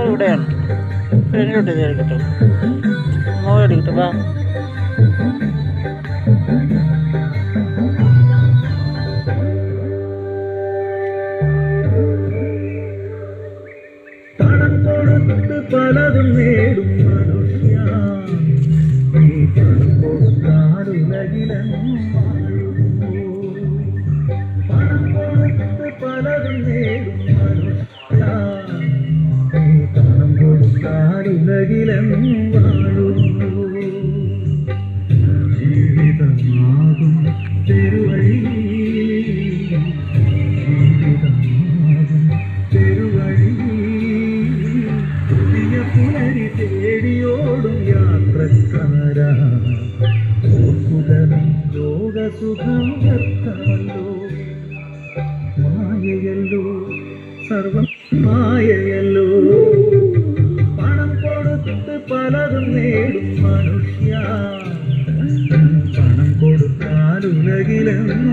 ഇവിടെയാണ് ഫ്രണ്ടിലോട്ട് കയറിക്കട്ടോ മോളിലോട്ട് വാ. പലതും നേടും മനുഷ്യ പലതും നേടും മനുഷ്യ പണം കൊടുത്താലുലകിലെന്നും വാഴുന്നു. ജീവിതമാകും തെരുവഴി പുലരി തേടിയോടും യാത്രക്കാരാ ലോകസുഖം വ്യർത്ഥമല്ലോ. മായയല്ലോ സർവം മായയല്ലോ. പണം കൊടുത്ത് പലതും നേടും മനുഷ്യ പണം കൊടുത്താൽ ഉലകിലെന്നും